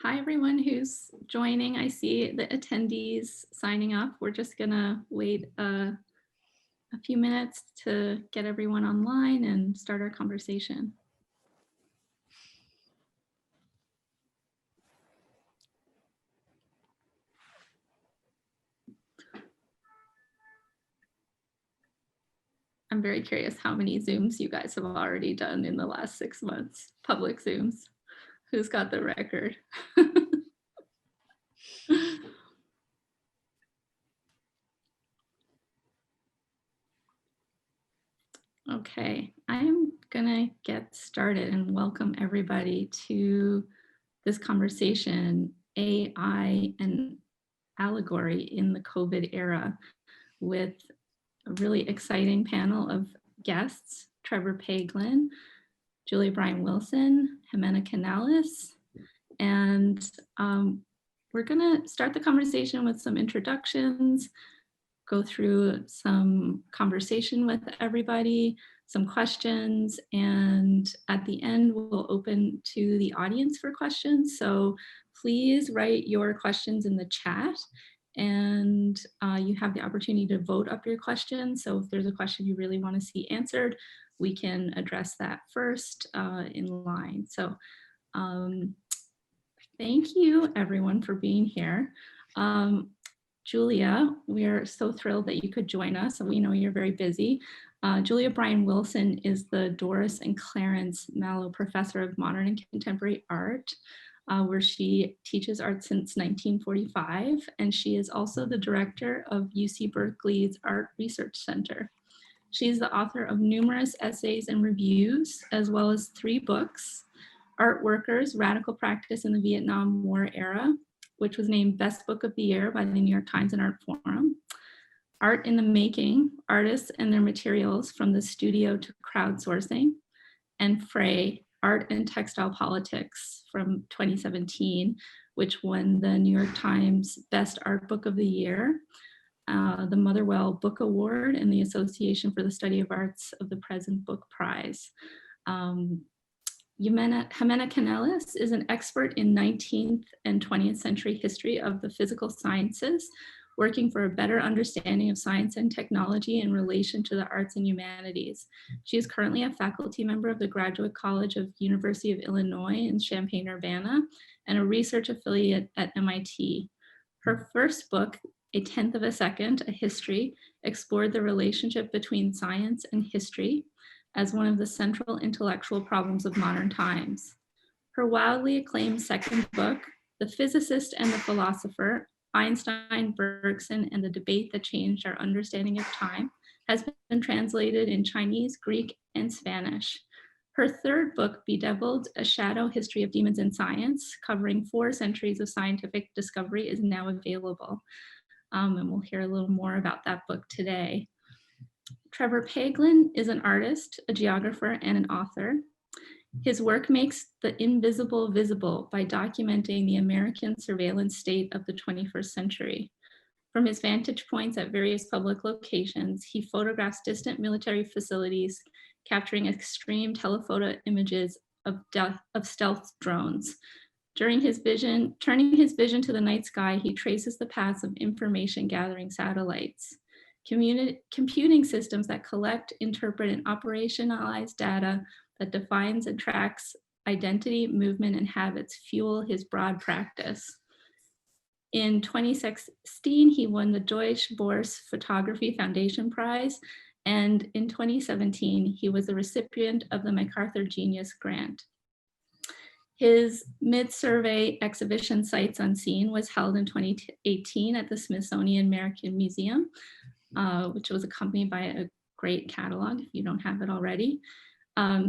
Hi, everyone who's joining. I see the attendees signing up. We're just gonna wait a few minutes to get everyone online and start our conversation. I'm very curious how many Zooms you guys have already done in the last 6 months, public Zooms. Who's got the record? Okay, I'm gonna get started and welcome everybody to this conversation, AI and Allegory in the COVID era, with a really exciting panel of guests: Trevor Paglen, Julia Bryan-Wilson, Jimena Canales, and we're gonna start the conversation with some introductions, go through some conversation with everybody, some questions, and at the end, we'll open to the audience for questions. So please write your questions in the chat, and you have the opportunity to vote up your questions. So if there's a question you really want to see answered, we can address that first in line. So thank you everyone for being here. Julia, we are so thrilled that you could join us. We know you're very busy. Julia Bryan-Wilson is the Doris and Clarence Malo Professor of Modern and Contemporary Art, where she teaches art since 1945, and she is also the director of UC Berkeley's Art Research Center. She's the author of numerous essays and reviews, as well as 3 books: Art Workers, Radical Practice in the Vietnam War Era, which was named Best Book of the Year by the New York Times and Art Forum; Art in the Making, Artists and Their Materials from the Studio to Crowdsourcing; and Fray, Art and Textile Politics from 2017, which won the New York Times Best Art Book of the Year, the Motherwell Book Award, and the Association for the Study of Arts of the Present Book Prize. Jimena Canales is an expert in 19th and 20th century history of the physical sciences, working for a better understanding of science and technology in relation to the arts and humanities. She is currently a faculty member of the Graduate College of University of Illinois in Champaign-Urbana and a research affiliate at MIT. Her first book, A Tenth of a Second, A History, explored the relationship between science and history as one of the central intellectual problems of modern times. Her wildly acclaimed second book, The Physicist and the Philosopher, Einstein, Bergson, and the Debate That Changed Our Understanding of Time, has been translated in Chinese, Greek, and Spanish. Her third book, Bedeviled, A Shadow History of Demons in Science, covering 4 centuries of scientific discovery, is now available. And we'll hear a little more about that book today. Trevor Paglen is an artist, a geographer, and an author. His work makes the invisible visible by documenting the American surveillance state of the 21st century. From his vantage points at various public locations, he photographs distant military facilities, capturing extreme telephoto images of stealth drones. Turning his vision to the night sky, he traces the paths of information gathering satellites. Computing systems that collect, interpret, and operationalize data that defines and tracks identity, movement, and habits fuel his broad practice. In 2016, he won the Deutsche Börse Photography Foundation Prize, and in 2017, he was the recipient of the MacArthur Genius Grant. His mid-survey exhibition, Sights Unseen, was held in 2018 at the Smithsonian American Museum, which was accompanied by a great catalog if you don't have it already.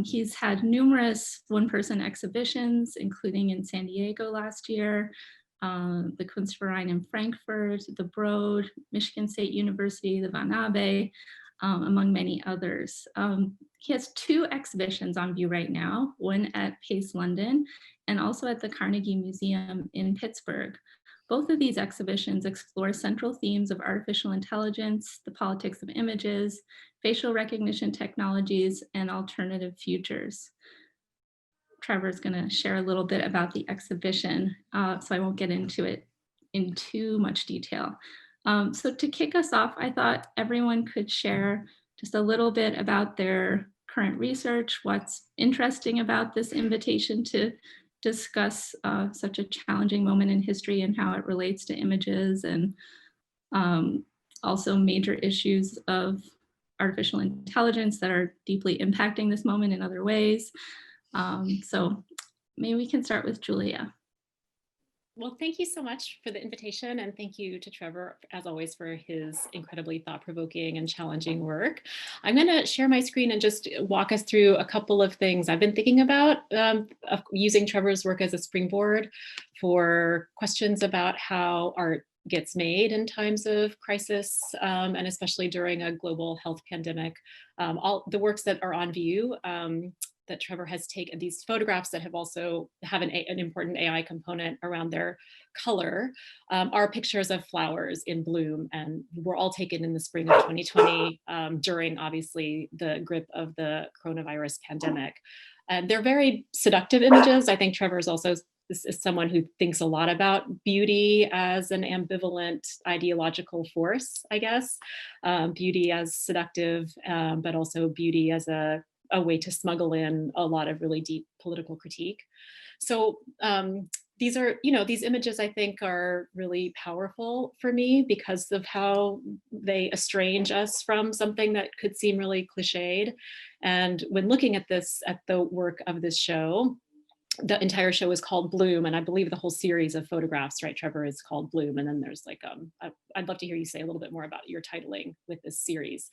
He's had numerous one-person exhibitions, including in San Diego last year, the Kunstverein in Frankfurt, the Broad, Michigan State University, the Van Abe, among many others. He has 2 exhibitions on view right now, one at Pace London and also at the Carnegie Museum in Pittsburgh. Both of these exhibitions explore central themes of artificial intelligence, the politics of images, facial recognition technologies, and alternative futures. Trevor's going to share a little bit about the exhibition, so I won't get into it in too much detail. So to kick us off, I thought everyone could share just a little bit about their current research, what's interesting about this invitation to discuss such a challenging moment in history and how it relates to images, and also major issues of artificial intelligence that are deeply impacting this moment in other ways. So maybe we can start with Julia. Well, thank you so much for the invitation, and thank you to Trevor, as always, for his incredibly thought-provoking and challenging work. I'm going to share my screen and just walk us through a couple of things I've been thinking about, using Trevor's work as a springboard for questions about how art gets made in times of crisis, and especially during a global health pandemic. All the works that are on view that Trevor has taken, these photographs that have also have an important AI component around their color, are pictures of flowers in bloom, and were all taken in the spring of 2020 during, obviously, the grip of the coronavirus pandemic. And they're very seductive images. I think Trevor is also someone who thinks a lot about beauty as an ambivalent ideological force, I guess. Beauty as seductive, but also beauty as a way to smuggle in a lot of really deep political critique. So these are, these images I think are really powerful for me because of how they estrange us from something that could seem really cliched. And when looking at the work of this show, the entire show is called Bloom, and I believe the whole series of photographs, right, Trevor, is called Bloom. And then there's like, I'd love to hear you say a little bit more about your titling with this series.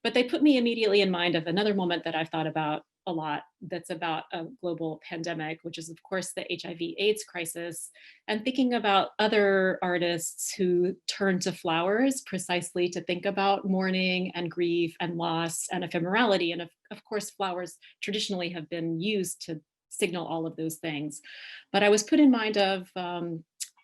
But they put me immediately in mind of another moment that I've thought about a lot that's about a global pandemic, which is of course the HIV AIDS crisis, and thinking about other artists who turn to flowers precisely to think about mourning and grief and loss and ephemerality. And of course, flowers traditionally have been used to signal all of those things. But I was put in mind of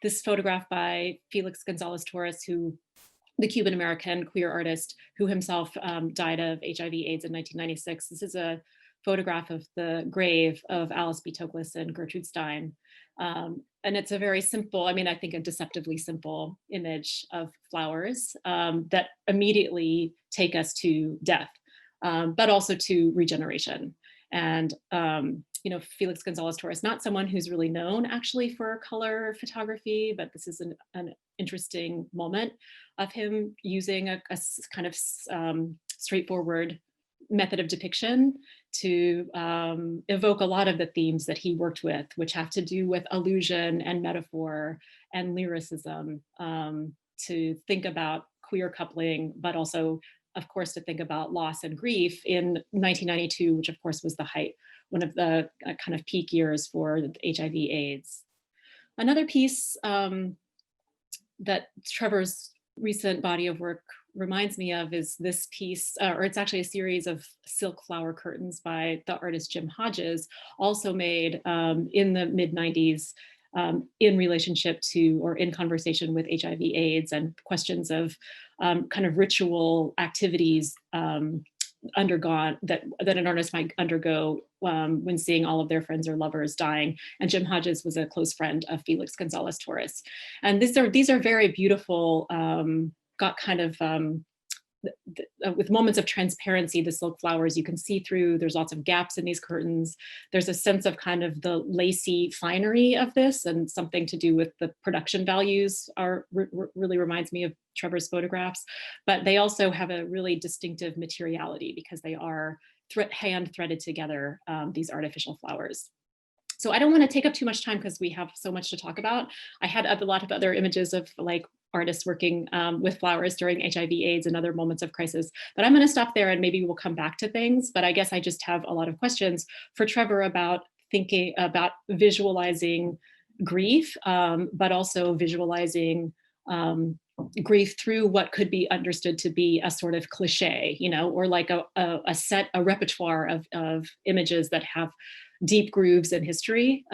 this photograph by Felix Gonzalez Taurus, the Cuban-American queer artist who himself died of HIV AIDS in 1996. This is a photograph of the grave of Alice B. Toklas and Gertrude Stein. And it's a very simple, I think a deceptively simple image of flowers that immediately take us to death, but also to regeneration. And Felix Gonzalez Taurus, not someone who's really known actually for color photography, but this is an interesting moment of him using a kind of straightforward method of depiction to evoke a lot of the themes that he worked with, which have to do with allusion and metaphor and lyricism, to think about queer coupling, but also, of course, to think about loss and grief in 1992, which of course was the height, one of the kind of peak years for HIV AIDS. Another piece that Trevor's recent body of work reminds me of is this piece, or it's actually a series of silk flower curtains by the artist Jim Hodges, also made in the mid-90s in relationship to or in conversation with HIV AIDS and questions of kind of ritual activities undergone that an artist might undergo when seeing all of their friends or lovers dying. And Jim Hodges was a close friend of Felix Gonzalez Taurus. And these are very beautiful, got kind of with moments of transparency, the silk flowers you can see through. There's lots of gaps in these curtains. There's a sense of kind of the lacy finery of this, and something to do with the production values really reminds me of Trevor's photographs. But they also have a really distinctive materiality because they are hand threaded together, these artificial flowers. So I don't want to take up too much time because we have so much to talk about. I had a lot of other images of like artists working with flowers during HIV AIDS and other moments of crisis, but I'm going to stop there and maybe we'll come back to things. But I guess I just have a lot of questions for Trevor about thinking about visualizing grief, but also visualizing grief through what could be understood to be a sort of cliche, or like a repertoire of images that have deep grooves in history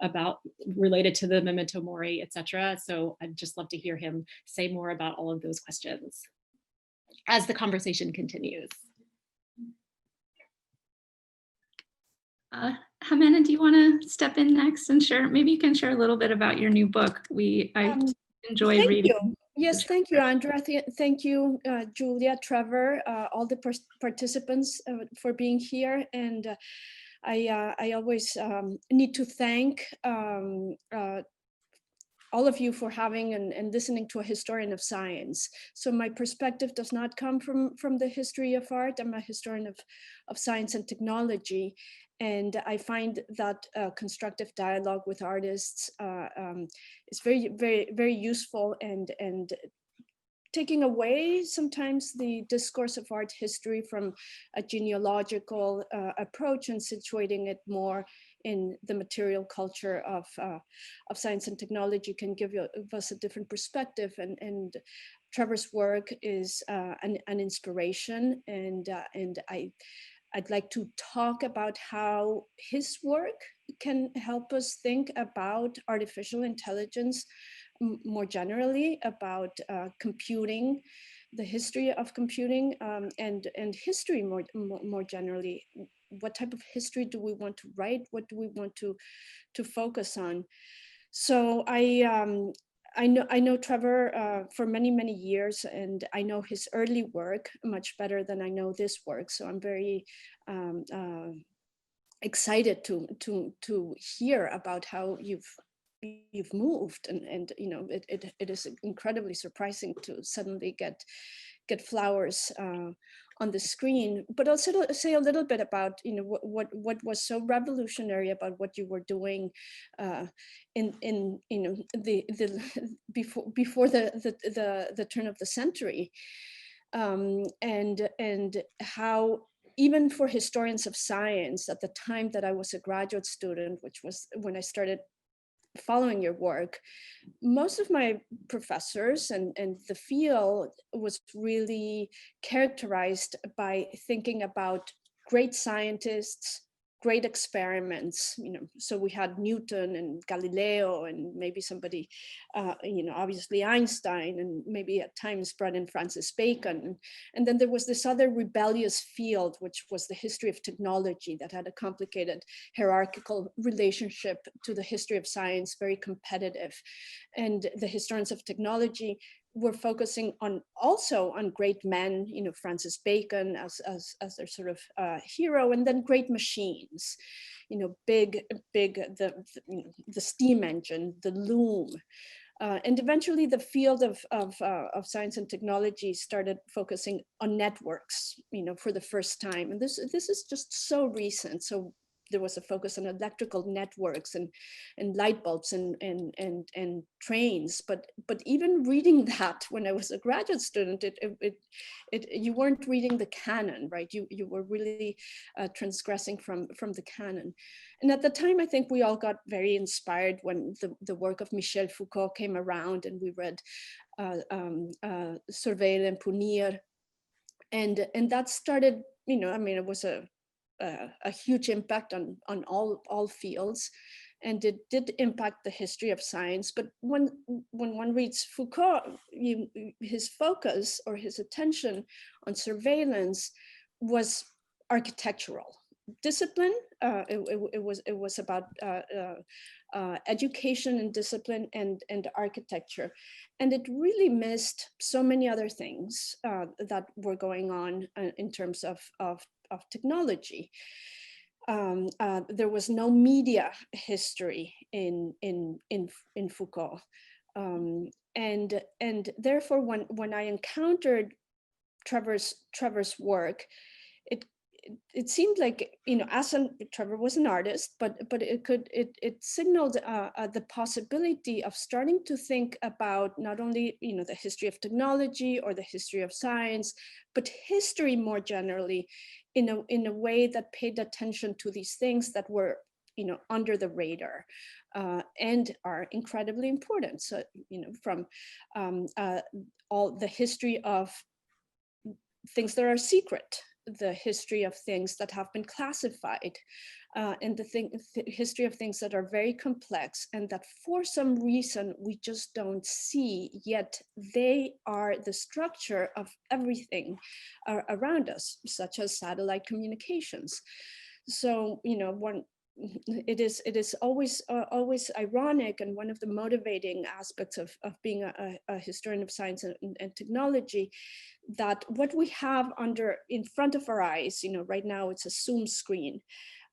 about related to the memento mori, etc. So I'd just love to hear him say more about all of those questions as the conversation continues. Jimena, do you want to step in next and share? Maybe you can share a little bit about your new book. I enjoy Thank reading. you. Yes, thank you, Andrea. Thank you, Julia, Trevor, all the participants for being here. And I always need to thank all of you for having and listening to a historian of science. So my perspective does not come from the history of art. I'm a historian of science and technology. And I find that constructive dialogue with artists is very, very, very useful and taking away sometimes the discourse of art history from a genealogical approach and situating it more in the material culture of science and technology can give us a different perspective. And Trevor's work is an inspiration, and I'd like to talk about how his work can help us think about artificial intelligence more generally, about computing, the history of computing, and history more generally. What type of history do we want to write? What do we want to focus on? So I know Trevor for many years, and I know his early work much better than I know this work. So I'm very excited to hear about how you've moved, and you know it is incredibly surprising to suddenly get flowers on the screen. But also to say a little bit about what was so revolutionary about what you were doing in the before the turn of the century, and how even for historians of science at the time that I was a graduate student, which was when I started following your work, most of my professors and the field was really characterized by thinking about great scientists, great experiments. So we had Newton and Galileo and maybe somebody, obviously Einstein, and maybe at times brought in Francis Bacon. And then there was this other rebellious field, which was the history of technology, that had a complicated hierarchical relationship to the history of science, very competitive. And the historians of technology were focusing also on great men, Francis Bacon as their sort of hero, and then great machines, big the steam engine, the loom. And eventually the field of science and technology started focusing on networks, for the first time. And this is just so recent. So there was a focus on electrical networks and light bulbs and trains. But even reading that when I was a graduate student, you weren't reading the canon, right? You were really transgressing from the canon. And at the time, I think we all got very inspired when the work of Michel Foucault came around, and we read Surveiller and Punir. And that started, it was a huge impact on all fields, and it did impact the history of science. But when one reads Foucault, his focus or his attention on surveillance was architectural discipline. It was about education and discipline and architecture, and it really missed so many other things that were going on in terms of technology. There was no media history in Foucault, and therefore when I encountered Trevor's work, it seemed like, Trevor was an artist, but it signaled the possibility of starting to think about not only the history of technology or the history of science, but history more generally, in a way that paid attention to these things that were under the radar and are incredibly important. So from all the history of things that are secret, the history of things that have been classified, and the history of things that are very complex and that for some reason we just don't see, yet they are the structure of everything around us, such as satellite communications. So, it is always ironic, and one of the motivating aspects of being a historian of science and technology, that what we have in front of our eyes, right now it's a Zoom screen.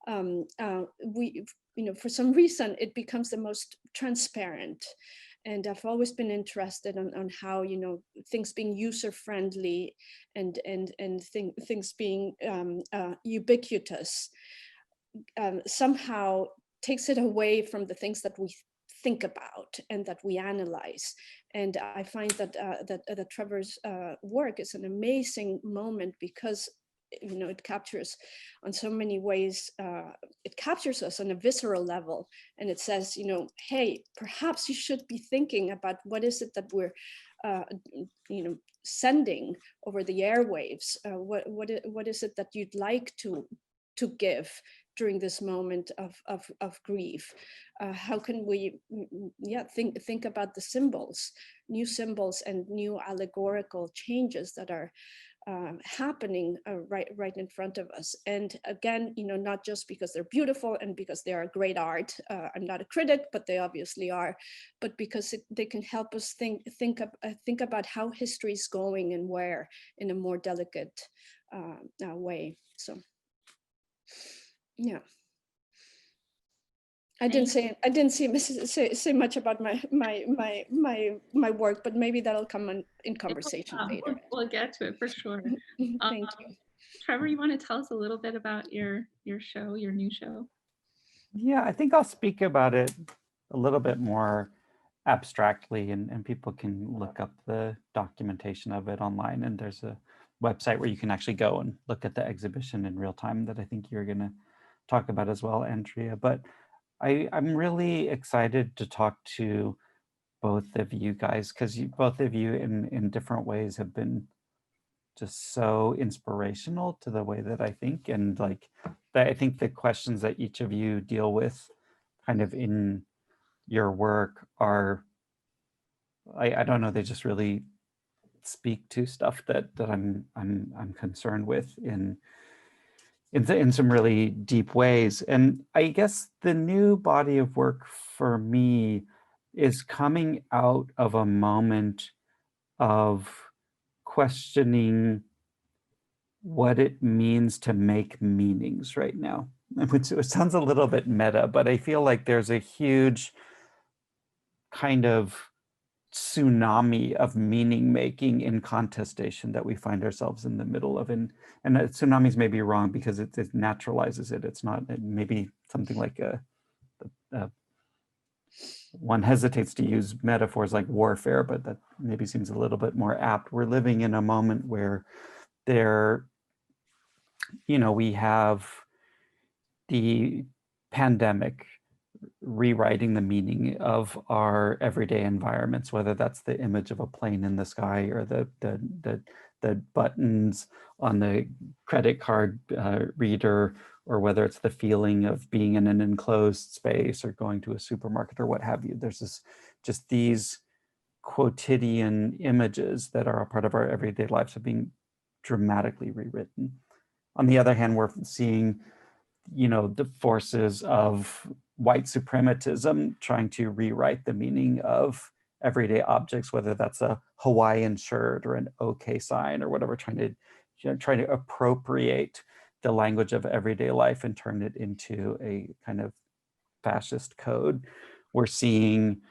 We, for some reason, it becomes the most transparent. And I've always been interested on how, things being user-friendly and things being ubiquitous somehow takes it away from the things that we think about and that we analyze. And I find that Trevor's work is an amazing moment, because it captures on so many ways, it captures us on a visceral level, and it says, hey, perhaps you should be thinking about what is it that we're sending over the airwaves. What is it that you'd like to give during this moment of grief? How can we think about the symbols, new symbols and new allegorical changes that are happening right in front of us? And again, not just because they're beautiful and because they are great art. I'm not a critic, but they obviously are. But because they can help us think about how history is going and where, in a more delicate way. So, yeah. I didn't say much about my work, but maybe that'll come in conversation later. We'll get to it for sure. Thank you. Trevor, you want to tell us a little bit about your show, your new show? Yeah, I think I'll speak about it a little bit more abstractly, and people can look up the documentation of it online. And there's a website where you can actually go and look at the exhibition in real time that I think you're going to talk about as well, Andrea. But I'm really excited to talk to both of you guys, because both of you in different ways have been just so inspirational to the way that I think. And like, I think the questions that each of you deal with kind of in your work are, I don't know, they just really speak to stuff that I'm concerned with in some really deep ways. And I guess the new body of work for me is coming out of a moment of questioning what it means to make meanings right now, which it sounds a little bit meta, but I feel like there's a huge kind of tsunami of meaning making in contestation that we find ourselves in the middle of. And tsunamis may be wrong because it naturalizes it. It's not, maybe something like one hesitates to use metaphors like warfare, but that maybe seems a little bit more apt. We're living in a moment where we have the pandemic rewriting the meaning of our everyday environments, whether that's the image of a plane in the sky or the buttons on the credit card reader, or whether it's the feeling of being in an enclosed space or going to a supermarket or what have you. There's just these quotidian images that are a part of our everyday lives are being dramatically rewritten. On the other hand, we're seeing, the forces of white supremacism trying to rewrite the meaning of everyday objects, whether that's a Hawaiian shirt or an OK sign or whatever, trying to appropriate the language of everyday life and turn it into a kind of fascist code. We're seeing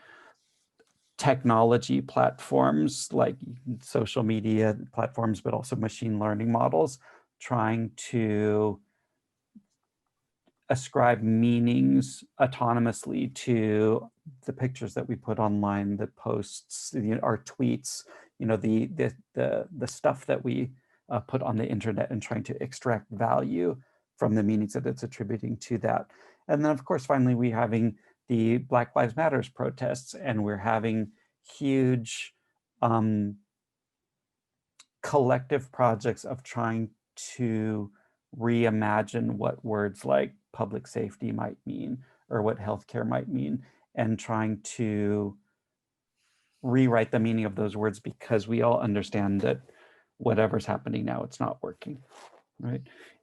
technology platforms like social media platforms, but also machine learning models trying to ascribe meanings autonomously to the pictures that we put online, the posts, our tweets, the stuff that we put on the internet, and trying to extract value from the meanings that it's attributing to that. And then, of course, finally, we're having the Black Lives Matter protests, and we're having huge collective projects of trying to reimagine what words like public safety might mean, or what healthcare might mean, and trying to rewrite the meaning of those words, because we all understand that whatever's happening now, it's not working. right?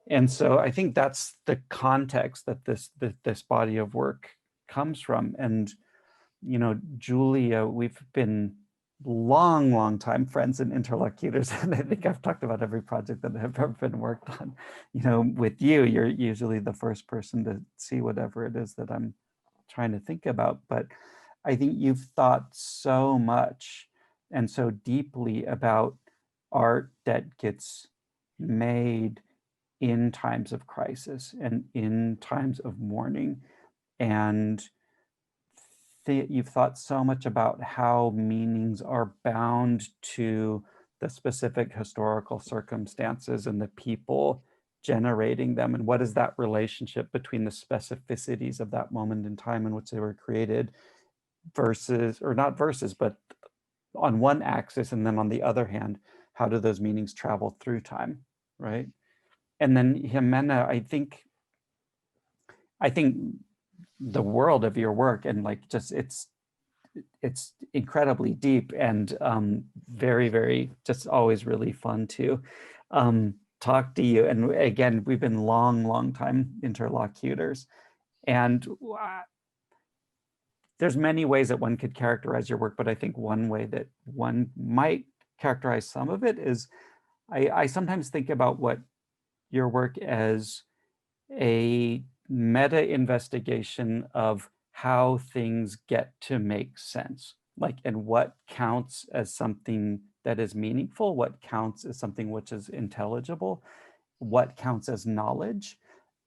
And so I think that's the context that this body of work comes from. And, you know, Julia, we've been long time friends and interlocutors. And I think I've talked about every project that have ever been worked on. You know, with you, you're usually the first person to see whatever it is that I'm trying to think about. But I think you've thought so much and so deeply about art that gets made in times of crisis and in times of mourning. And you've thought so much about how meanings are bound to the specific historical circumstances and the people generating them, and what is that relationship between the specificities of that moment in time in which they were created versus, or not versus, but on one axis, and then on the other hand, how do those meanings travel through time, right? And then Jimena, I think the world of your work, and like just it's incredibly deep and very just always really fun to talk to you. And again, we've been long time interlocutors, and there's many ways that one could characterize your work, but I think one way that one might characterize some of it is I sometimes think about what your work as a meta investigation of how things get to make sense, like, and what counts as something that is meaningful, what counts as something which is intelligible, what counts as knowledge,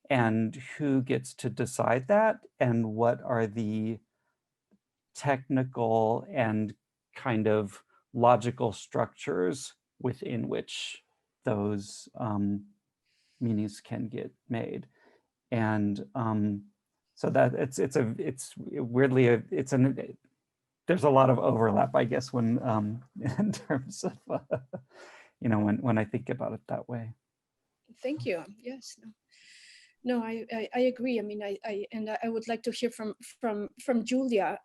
and who gets to decide that, and what are the technical and kind of logical structures within which those meanings can get made. And so that it's weirdly there's a lot of overlap, I guess, when in terms of you know, when I think about it that way. Thank you. Yes. No, I agree. I mean, I would like to hear from Julia.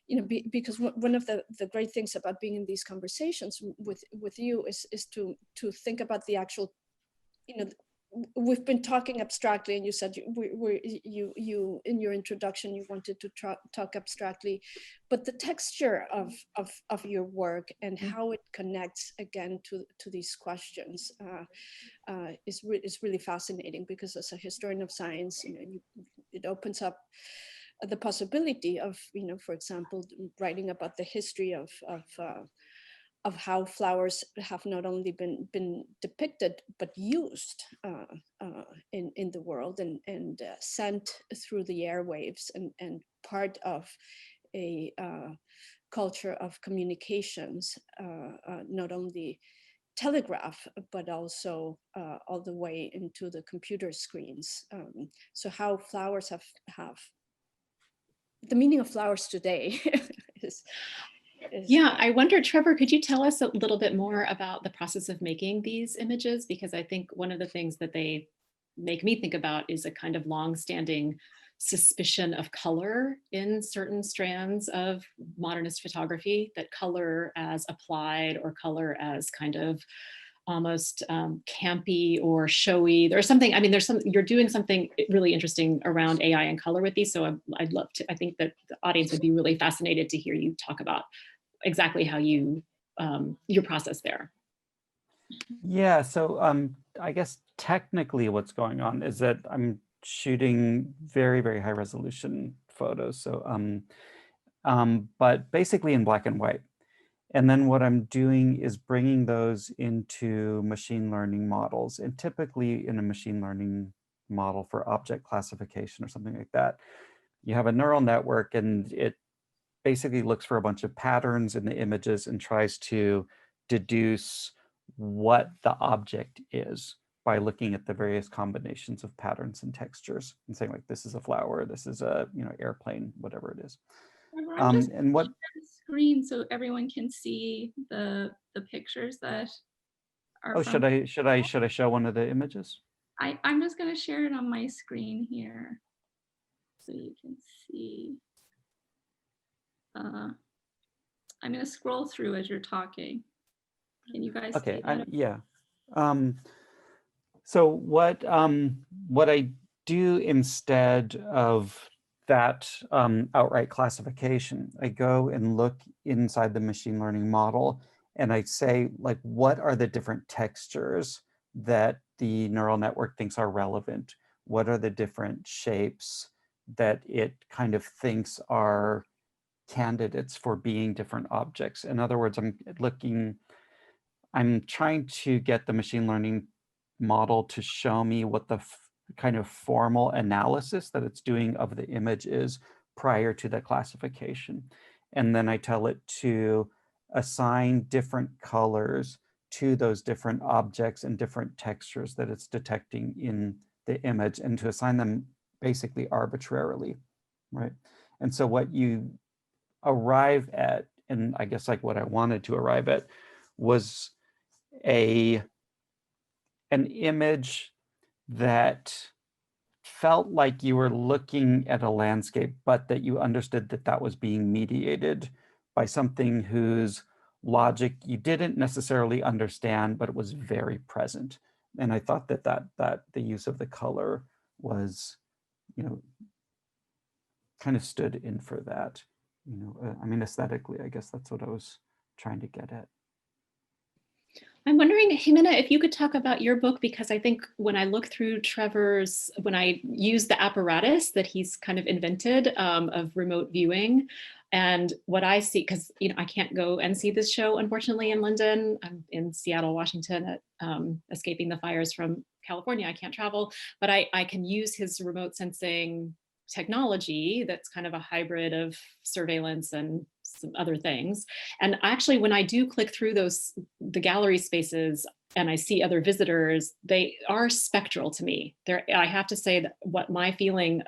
You know, because one of the great things about being in these conversations with you is to think about the actual, you know, we've been talking abstractly, and you said you in your introduction you wanted to talk abstractly, but the texture of your work and how it connects again to these questions is really fascinating, because as a historian of science, you know, it opens up the possibility of, you know, for example, writing about the history of how flowers have not only been depicted but used in the world and sent through the airwaves and part of a culture of communications, not only telegraph but also all the way into the computer screens. So how flowers have the meaning of flowers today is. Yeah, I wonder, Trevor, could you tell us a little bit more about the process of making these images? Because I think one of the things that they make me think about is a kind of long-standing suspicion of color in certain strands of modernist photography, that color as applied or color as kind of almost campy or showy. There's something, I mean, you're doing something really interesting around AI and color with these. So I'd love to, I think that the audience would be really fascinated to hear you talk about exactly how you, your process there. Yeah, so I guess technically what's going on is that I'm shooting very high resolution photos. So, but basically in black and white. And then what I'm doing is bringing those into machine learning models, and typically in a machine learning model for object classification or something like that, you have a neural network and it basically looks for a bunch of patterns in the images and tries to deduce what the object is by looking at the various combinations of patterns and textures and saying, like, this is a flower, this is a, you know, airplane, whatever it is. And what screen so everyone can see the pictures that are. Oh, should I show one of the images? I'm just going to share it on my screen here so you can see. I'm going to scroll through as you're talking. Can you guys see that? Yeah. So what I do instead of that outright classification, I go and look inside the machine learning model and I say, like, what are the different textures that the neural network thinks are relevant? What are the different shapes that it kind of thinks are candidates for being different objects? In other words, I'm trying to get the machine learning model to show me what the kind of formal analysis that it's doing of the image is prior to the classification. And then I tell it to assign different colors to those different objects and different textures that it's detecting in the image, and to assign them basically arbitrarily, right? And so what you arrive at, and I guess like what I wanted to arrive at, was an image that felt like you were looking at a landscape, but that you understood that that was being mediated by something whose logic you didn't necessarily understand, but it was very present. And I thought that the use of the color was, kind of stood in for that. I mean, aesthetically, I guess that's what I was trying to get at. I'm wondering, Jimena, if you could talk about your book, because I think when I look through when I use the apparatus that he's kind of invented of remote viewing, and what I see, because I can't go and see this show, unfortunately, in London. I'm in Seattle, Washington, escaping the fires from California. I can't travel, but I can use his remote sensing technology that's kind of a hybrid of surveillance and some other things. And actually, when I do click through the gallery spaces and I see other visitors, they are spectral to me. I have to say that what my feeling,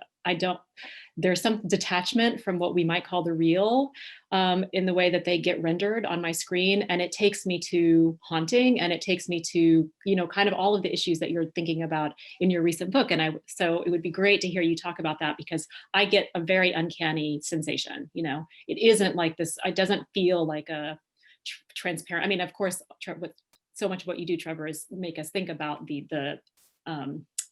there's some detachment from what we might call the real in the way that they get rendered on my screen. And it takes me to haunting, and it takes me to, kind of all of the issues that you're thinking about in your recent book. And so it would be great to hear you talk about that, because I get a very uncanny sensation. It isn't like this, it doesn't feel like a transparent. I mean, of course, with so much of what you do, Trevor, is make us think about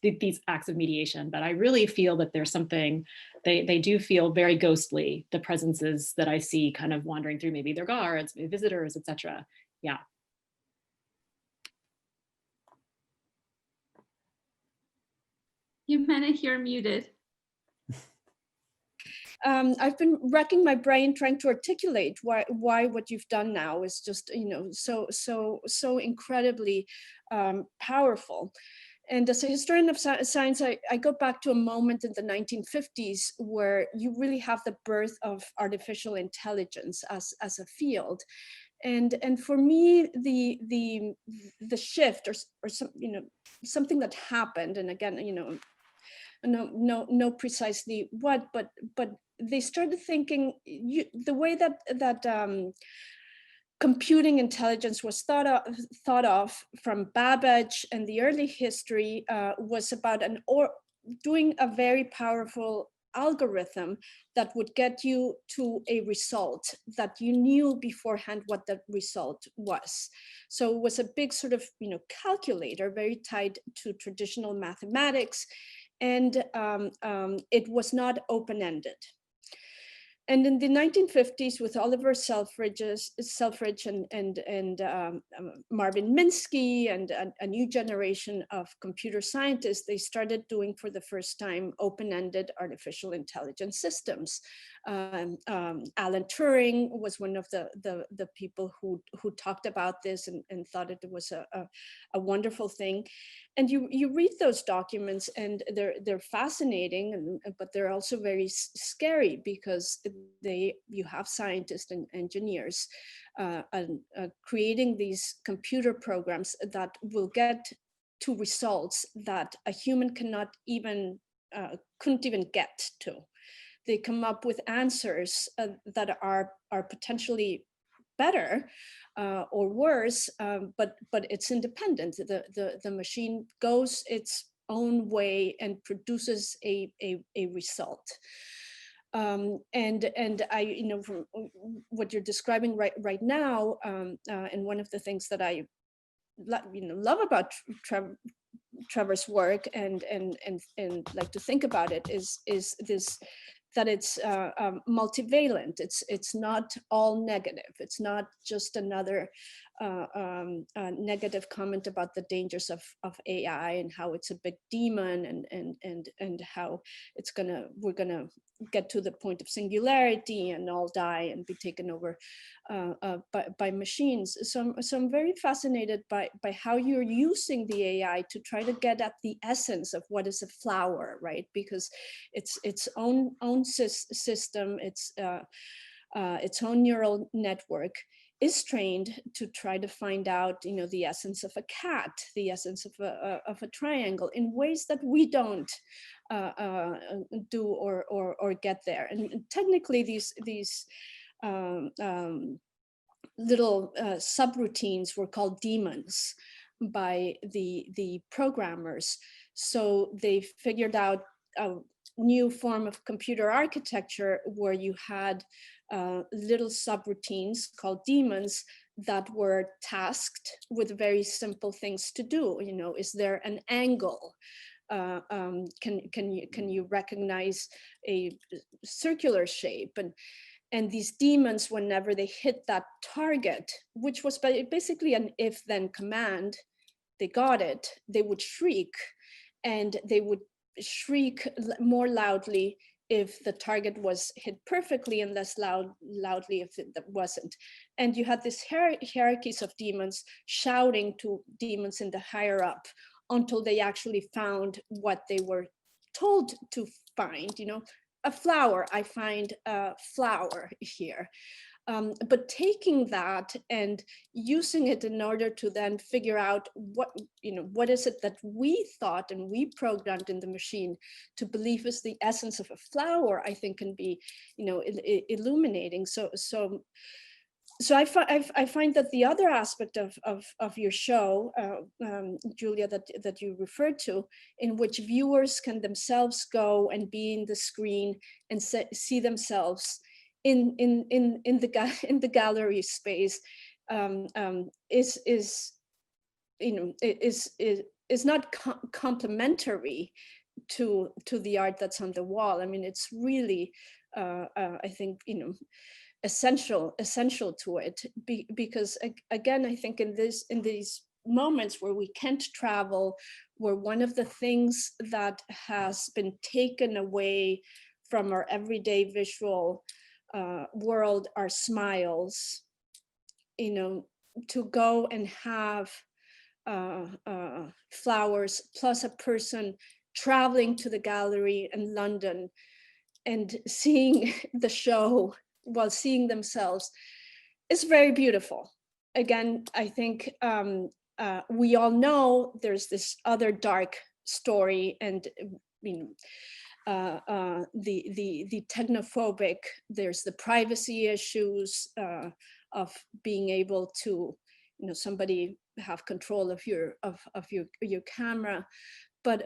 these acts of mediation, but I really feel that there's something, they do feel very ghostly, the presences that I see kind of wandering through, maybe they're guards, maybe visitors, etc. Yeah. Jimena, you're muted. I've been racking my brain trying to articulate why what you've done now is just so incredibly powerful. And as a historian of science, I go back to a moment in the 1950s where you really have the birth of artificial intelligence as a field. And for me, the shift or some, something that happened, and again, no precisely what, but they started thinking the way that computing intelligence was thought of from Babbage and the early history was about doing a very powerful algorithm that would get you to a result that you knew beforehand what the result was. So it was a big sort of calculator, very tied to traditional mathematics, and it was not open-ended. And in the 1950s, with Oliver Selfridge and Marvin Minsky and a new generation of computer scientists, they started doing for the first time open-ended artificial intelligence systems. Alan Turing was one of the people who talked about this and thought it was a wonderful thing. And you read those documents and they're fascinating, but they're also very scary, because you have scientists and engineers creating these computer programs that will get to results that a human couldn't even get to. They come up with answers that are potentially better or worse, but it's independent. The machine goes its own way and produces a result. And I, from what you're describing right now, and one of the things that I love about Trevor's work and like to think about it is this, that it's multivalent. It's not all negative. It's not just another negative comment about the dangers of AI and how it's a big demon and how we're gonna get to the point of singularity and all die and be taken over by machines. So I'm very fascinated by how you're using the AI to try to get at the essence of what is a flower, right? Because its own system, its own neural network is trained to try to find out, the essence of a cat, the essence of a triangle in ways that we don't do or get there. And technically, these little subroutines were called daemons by the programmers. So they figured out a new form of computer architecture where you had little subroutines called daemons that were tasked with very simple things to do. Is there an angle? Can you recognize a circular shape? And these daemons, whenever they hit that target, which was basically an if-then command, they got it, they would shriek, and they would shriek more loudly if the target was hit perfectly and less loudly if it wasn't. And you had this hierarchies of demons shouting to demons in the higher up until they actually found what they were told to find. A flower, I find a flower here. But taking that and using it in order to then figure out what is it that we thought and we programmed in the machine to believe is the essence of a flower, I think can be, illuminating. So I find that the other aspect of your show, Julia, that you referred to, in which viewers can themselves go and be in the screen and see themselves in the gallery space, is not complementary to the art that's on the wall. I mean, it's really, I think, essential to it, because again, I think in these moments where we can't travel, where one of the things that has been taken away from our everyday visual world are smiles, to go and have flowers plus a person traveling to the gallery in London and seeing the show while seeing themselves is very beautiful. Again, I think we all know there's this other dark story, and the technophobic, there's the privacy issues of being able to, somebody have control of your camera. But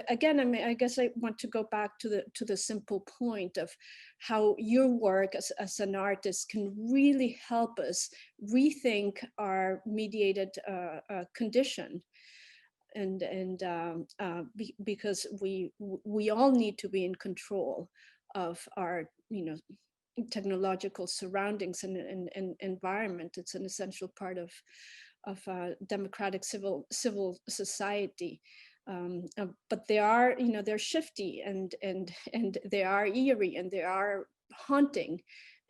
again, I mean, I guess I want to go back to the simple point of how your work as an artist can really help us rethink our mediated condition, because we all need to be in control of our technological surroundings and environment. It's an essential part of democratic civil society, but they are, they're shifty and they are eerie and they are haunting,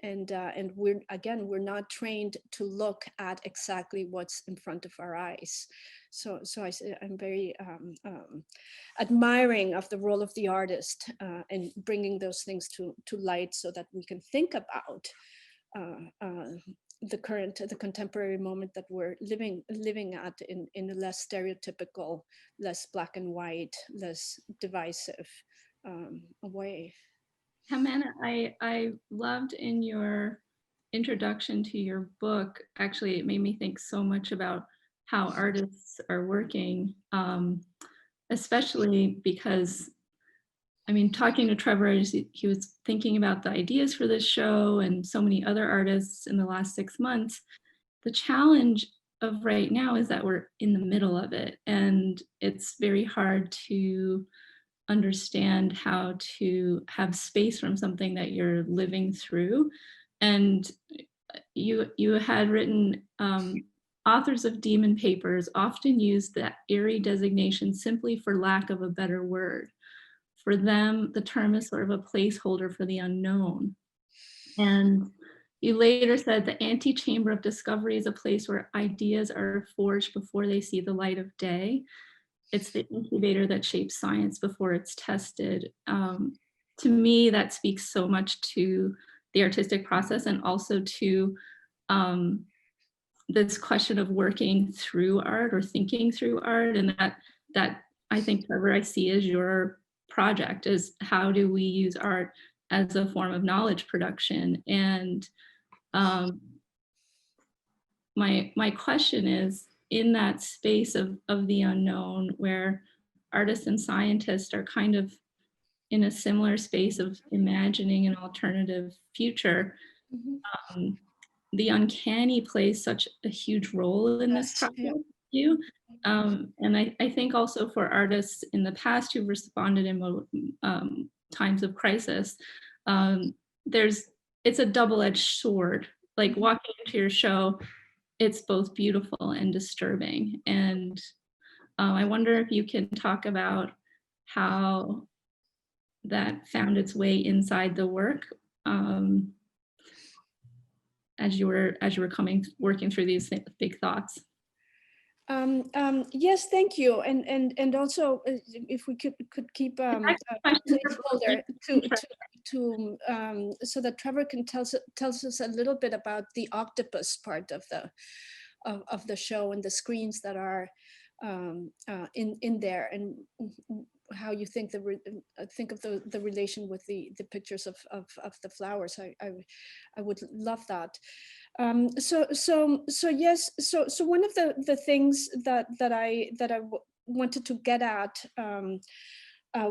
and we're not trained to look at exactly what's in front of our eyes. So I'm very admiring of the role of the artist and bringing those things to light so that we can think about the contemporary moment that we're living at in a less stereotypical, less black and white, less divisive way. Jimena, I loved in your introduction to your book, actually, it made me think so much about how artists are working, especially because, I mean, talking to Trevor, he was thinking about the ideas for this show and so many other artists in the last 6 months. The challenge of right now is that we're in the middle of it, and it's very hard to understand how to have space from something that you're living through. And you had written, authors of demon papers often use that eerie designation simply for lack of a better word. For them, the term is sort of a placeholder for the unknown. And you later said the antechamber of discovery is a place where ideas are forged before they see the light of day. It's the incubator that shapes science before it's tested. To me, that speaks so much to the artistic process, and also to this question of working through art or thinking through art. And that I think, Trevor, I see as your project, is how do we use art as a form of knowledge production? And my question is, in that space of the unknown, where artists and scientists are kind of in a similar space of imagining an alternative future, the uncanny plays such a huge role in this project. And I think also for artists in the past who've responded in times of crisis, it's a double-edged sword. Like walking into your show, it's both beautiful and disturbing. And I wonder if you can talk about how that found its way inside the work, as you were working through these big thoughts. Yes, thank you, and also if we could keep a placeholder so that Trevor can tells us a little bit about the octopus part of the show and the screens that are in there, and how you think of the relation with the pictures of the flowers. I would love that. So yes. So one of the things that I wanted to get at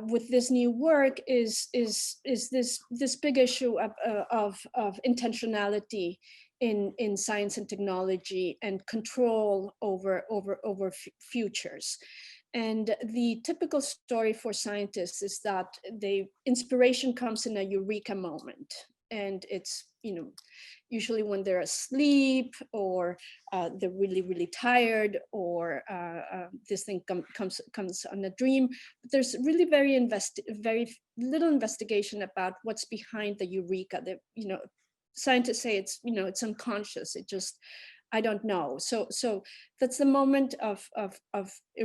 with this new work is this big issue of intentionality in science and technology, and control over futures. And the typical story for scientists is that inspiration comes in a eureka moment, and it's usually when they're asleep, or they're really tired, or this thing comes on a dream. But there's really very little investigation about what's behind the eureka. Scientists say it's it's unconscious. It just, I don't know. So that's the moment of a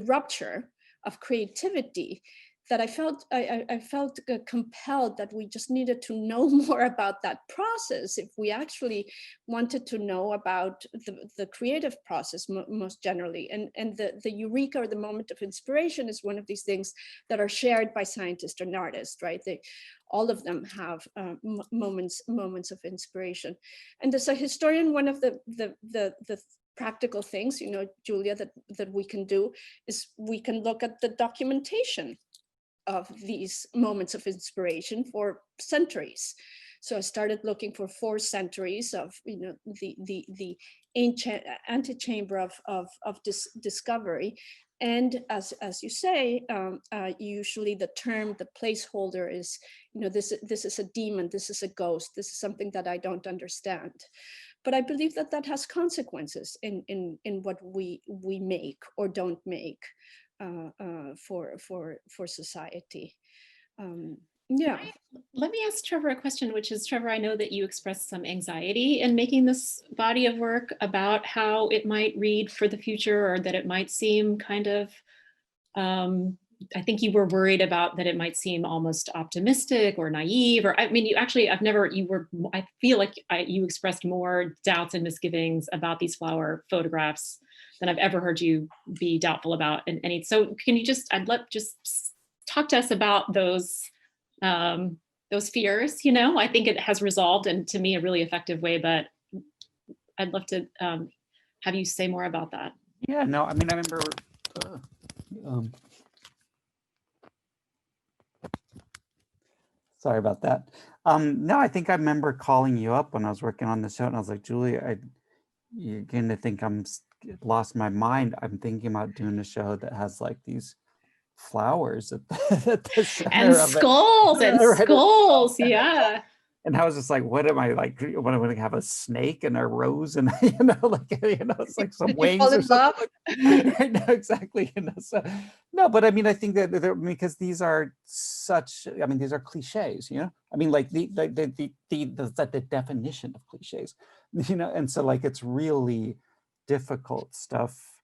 rupture of creativity that I felt compelled that we just needed to know more about that process if we actually wanted to know about the creative process most generally. And the eureka, or the moment of inspiration, is one of these things that are shared by scientists and artists, right? All of them have moments of inspiration. And as a historian, one of the practical things, Julia, that we can do is we can look at the documentation of these moments of inspiration for centuries. So I started looking for 4 centuries of the ancient antechamber of discovery. And as you say, usually the term, the placeholder is, this is a demon, this is a ghost, this is something that I don't understand. But I believe that has consequences in what we make or don't make for society. Yeah. Let me ask Trevor a question, which is, Trevor, I know that you expressed some anxiety in making this body of work about how it might read for the future, or that it might seem kind of, I think you were worried about that it might seem almost optimistic or naive, or I mean, I feel like you expressed more doubts and misgivings about these flower photographs than I've ever heard you be doubtful about in any. So can you just talk to us about those fears? I think it has resolved, and to me, a really effective way, but I'd love to have you say more about that. Yeah, no, I mean, I remember, sorry about that. No, I think I remember calling you up when I was working on the show, and I was like, Julie, you're gonna think I'm lost my mind. I'm thinking about doing a show that has like these flowers at the center And of it. skulls and Right. skulls, yeah. And I was just like, what am I like? What am I gonna have a snake and a rose and it's like some Did you wings fall or in love? something. Right, no, exactly. So no, but I mean, I think that because these are such, I mean, these are cliches, I mean, like the definition of cliches, and so like it's really difficult stuff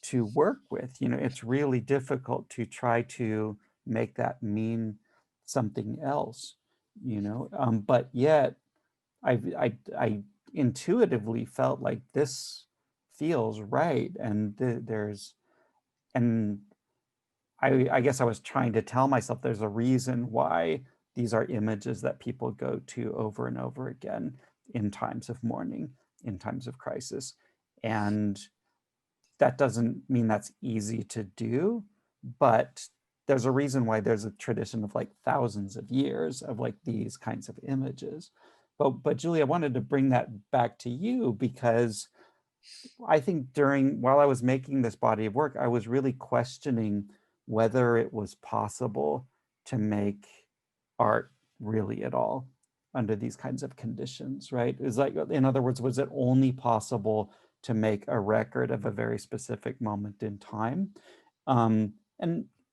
to work with. It's really difficult to try to make that mean something else. But yet I intuitively felt like this feels right, and and I guess I was trying to tell myself there's a reason why these are images that people go to over and over again in times of mourning, in times of crisis. And that doesn't mean that's easy to do, but there's a reason why there's a tradition of like thousands of years of like these kinds of images. But Julie, I wanted to bring that back to you, because I think while I was making this body of work, I was really questioning whether it was possible to make art really at all under these kinds of conditions, right? It's like, in other words, was it only possible to make a record of a very specific moment in time? And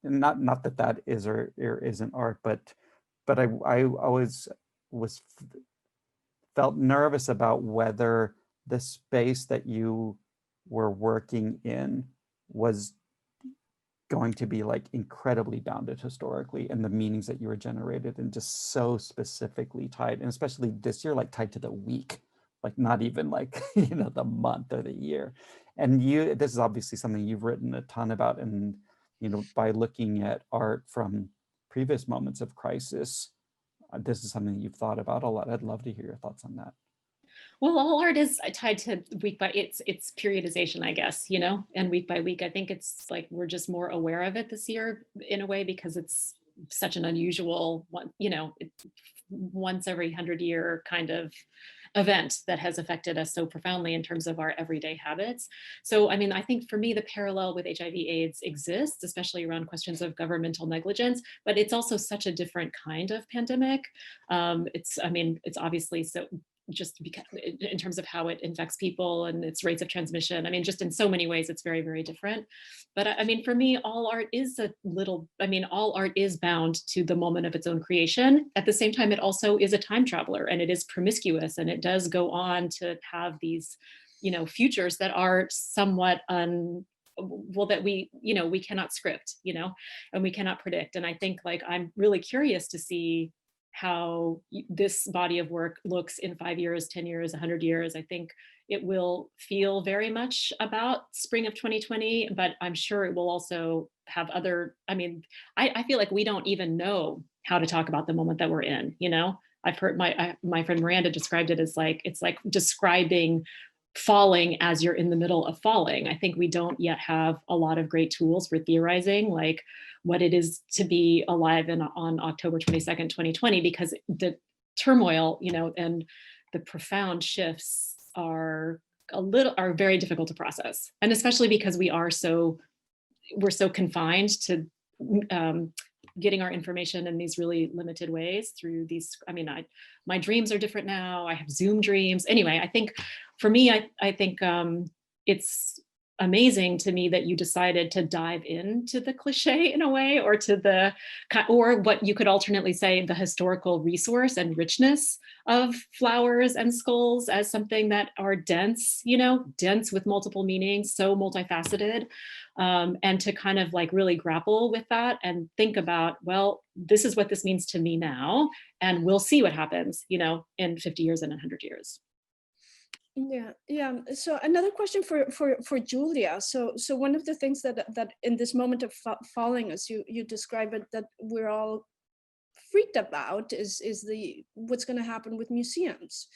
not that is or isn't art, but I always felt nervous about whether the space that you were working in was going to be like incredibly bounded historically, and the meanings that you were generated and just so specifically tied, and especially this year, like tied to the week, like not even like the month or the year. And this is obviously something you've written a ton about, and by looking at art from previous moments of crisis, this is something you've thought about a lot. I'd love to hear your thoughts on that. Well, all art is tied to week by it's periodization, I guess, and week by week. I think it's like we're just more aware of it this year in a way because it's such an unusual one, once every 100-year kind of event that has affected us so profoundly in terms of our everyday habits. So, I mean, I think for me, the parallel with HIV/AIDS exists, especially around questions of governmental negligence, but it's also such a different kind of pandemic. It's obviously so just because in terms of how it infects people and its rates of transmission. I mean, just in so many ways, it's very, very different. But I mean, for me, all art is all art is bound to the moment of its own creation. At the same time, it also is a time traveler, and it is promiscuous, and it does go on to have these, futures that are somewhat that we cannot script, and we cannot predict. And I think like, I'm really curious to see how this body of work looks in 5 years, 10 years, 100 years. I think it will feel very much about spring of 2020, but I'm sure it will also have other, I feel like we don't even know how to talk about the moment that we're in, I've heard my friend Miranda described it as like, it's like describing falling as you're in the middle of falling. I think we don't yet have a lot of great tools for theorizing like what it is to be alive on October 22nd, 2020, because the turmoil, and the profound shifts are very difficult to process. And especially because we're so confined to getting our information in these really limited ways through these. My dreams are different now. I have Zoom dreams. Anyway, I think for me, I think it's amazing to me that you decided to dive into the cliche in a way, or what you could alternately say, the historical resource and richness of flowers and skulls as something that are dense, dense with multiple meanings, so multifaceted. And to kind of like really grapple with that and think about, well, this is what this means to me now, and we'll see what happens, in 50 years and 100 years. Yeah. So another question for Julia. So one of the things that in this moment of falling, as you describe it, that we're all freaked about is what's going to happen with museums.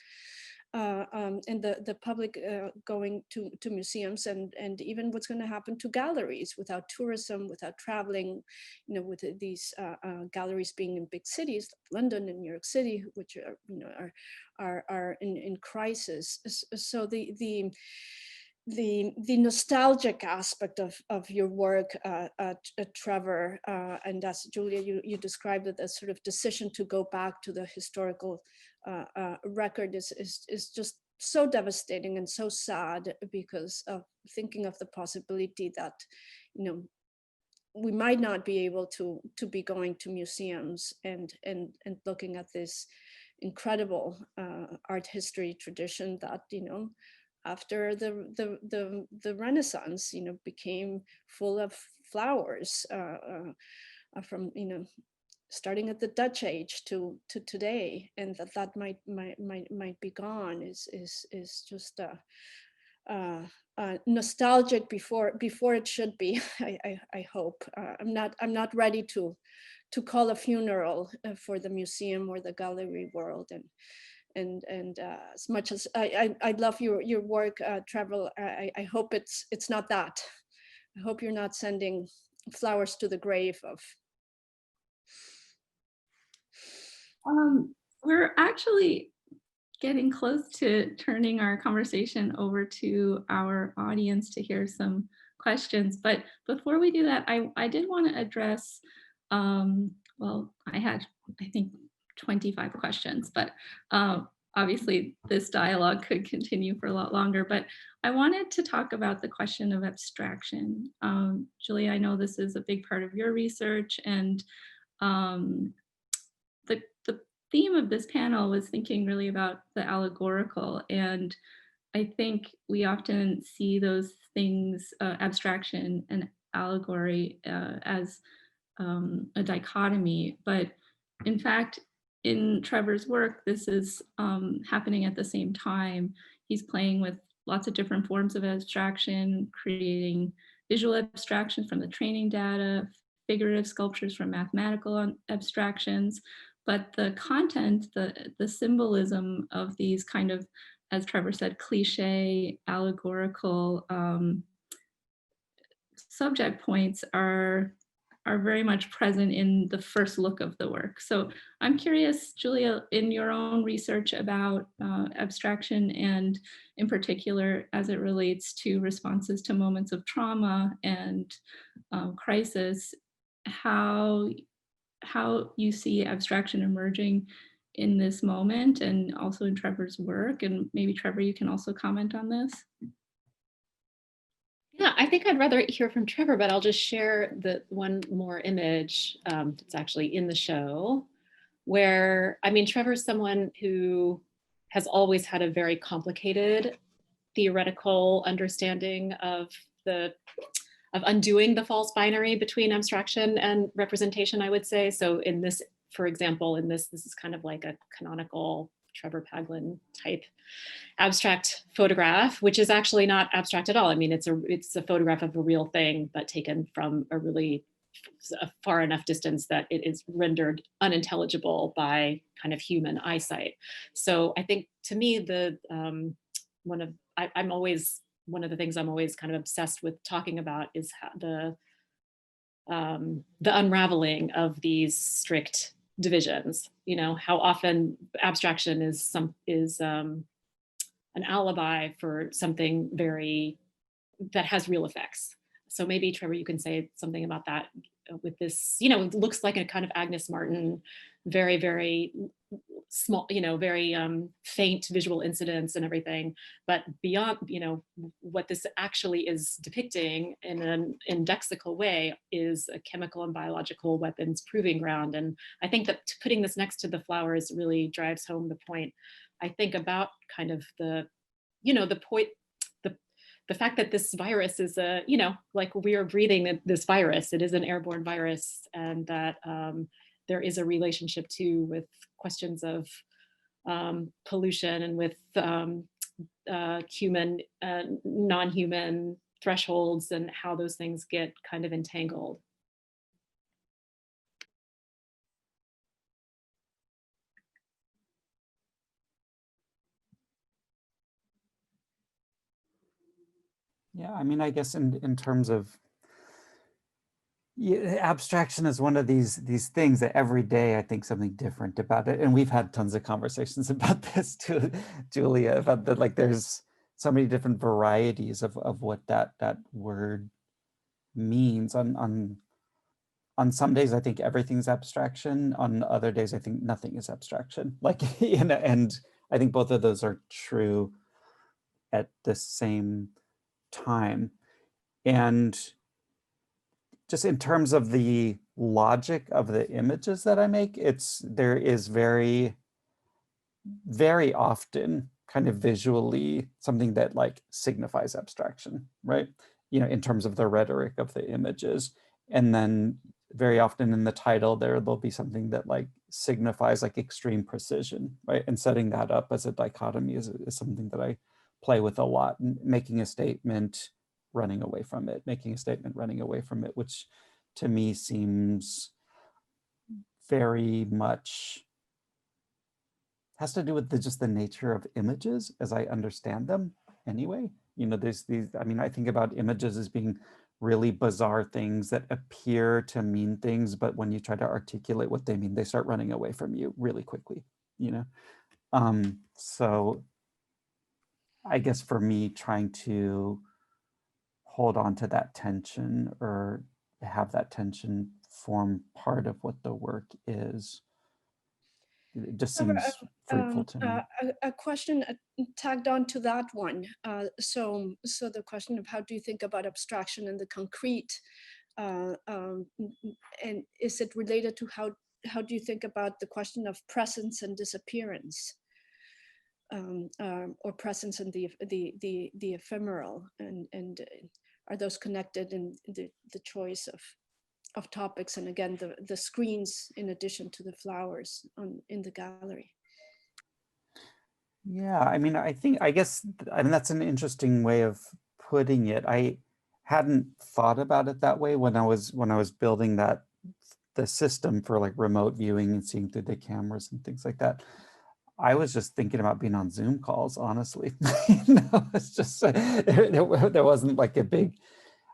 and the public going to museums, and even what's going to happen to galleries without tourism, without traveling, with these galleries being in big cities like London and New York City, which are in crisis. So the nostalgic aspect of your work, Trevor, and as Julia, you described it as sort of decision to go back to the historical record is just so devastating and so sad, because of thinking of the possibility that, we might not be able to be going to museums and looking at this incredible art history tradition that, after the Renaissance, became full of flowers, from, starting at the Dutch age to today, and that might be gone is just nostalgic before it should be. I hope. I'm not ready to call a funeral for the museum or the gallery world, and as much as I love your work, Trevor, I hope it's not that. I hope you're not sending flowers to the grave of. We're actually getting close to turning our conversation over to our audience to hear some questions. But before we do that, I did want to address, well, I had, I think, 25 questions, but obviously this dialogue could continue for a lot longer. But I wanted to talk about the question of abstraction. Julia, I know this is a big part of your research, and the theme of this panel was thinking really about the allegorical, and I think we often see those things, abstraction and allegory, as a dichotomy, but in fact, in Trevor's work, this is happening at the same time. He's playing with lots of different forms of abstraction, creating visual abstraction from the training data, figurative sculptures from mathematical abstractions, but the content, the symbolism of these kind of, as Trevor said, cliche, allegorical subject points are very much present in the first look of the work. So I'm curious, Julia, in your own research about abstraction, and in particular as it relates to responses to moments of trauma and crisis, how you see abstraction emerging in this moment and also in Trevor's work. And maybe Trevor, you can also comment on this. Yeah, I think I'd rather hear from Trevor, but I'll just share the one more image that's actually in the show, where, I mean, Trevor's someone who has always had a very complicated theoretical understanding of undoing the false binary between abstraction and representation, I would say. So in this, for example, this is kind of like a canonical Trevor Paglen type abstract photograph, which is actually not abstract at all. I mean, it's a photograph of a real thing, but taken from a really far enough distance that it is rendered unintelligible by kind of human eyesight. So I think, to me, one of the things I'm always kind of obsessed with talking about is the unraveling of these strict divisions. How often abstraction is an alibi for something that has real effects. So maybe, Trevor, you can say something about that with this, it looks like a kind of Agnes Martin, very, very small, very faint visual incidents and everything. But beyond, what this actually is depicting in an indexical way is a chemical and biological weapons proving ground. And I think that putting this next to the flowers really drives home the point, I think, about kind of the fact that this virus is like we are breathing this virus, it is an airborne virus, and that there is a relationship too with questions of pollution and with human, non-human thresholds, and how those things get kind of entangled. Yeah, I mean, I guess in terms of, yeah, abstraction is one of these things that every day I think something different about it. And we've had tons of conversations about this too, Julia, about that, like there's so many different varieties of what that word means. On some days I think everything's abstraction. On other days I think nothing is abstraction. Like, you know, and I think both of those are true at the same time. And just in terms of the logic of the images that I make, there is very, very often kind of visually something that like signifies abstraction, right? You know, in terms of the rhetoric of the images. And then very often in the title there'll be something that like signifies like extreme precision, right? And setting that up as a dichotomy is something that I play with a lot, and making a statement, running away from it, making a statement, running away from it, which to me seems very much has to do with just the nature of images as I understand them anyway. You know, there's these, I mean, I think about images as being really bizarre things that appear to mean things, but when you try to articulate what they mean, they start running away from you really quickly, you know? So I guess for me, trying to hold on to that tension or have that tension form part of what the work is, it just seems fruitful to me. A question tagged on to that one. So the question of how do you think about abstraction and the concrete, and is it related to how do you think about the question of presence and disappearance, or presence and the ephemeral, and are those connected in the choice of topics, and again the screens in addition to the flowers in the gallery? Yeah, I mean, I guess, I mean, that's an interesting way of putting it. I hadn't thought about it that way when I was building the system for like remote viewing and seeing through the cameras and things like that. I was just thinking about being on Zoom calls, honestly. You know, it's just there wasn't like a big.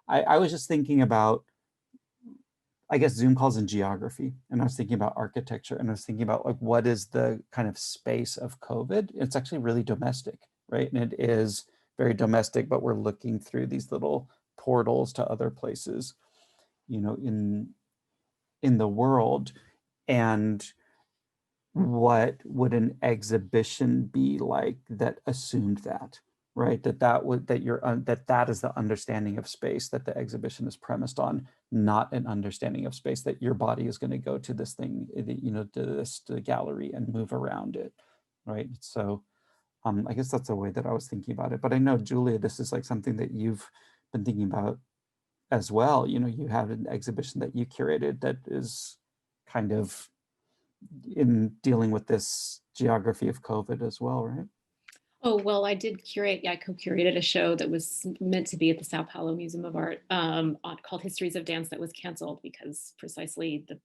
I was just thinking about, I guess, Zoom calls in geography, and I was thinking about architecture, and I was thinking about like what is the kind of space of COVID. It's actually really domestic, right? And it is very domestic, but we're looking through these little portals to other places, you know, in the world. And what would an exhibition be like that assumed that, right? That is the understanding of space that the exhibition is premised on, not an understanding of space that your body is going to go to this thing, you know, to the gallery and move around it, right? So I guess that's a way that I was thinking about it. But I know, Julia, this is like something that you've been thinking about as well. You know, you have an exhibition that you curated that is kind of in dealing with this geography of COVID as well, right? Oh, well, I did curate, I co-curated a show that was meant to be at the Sao Paulo Museum of Art called Histories of Dance that was canceled because precisely the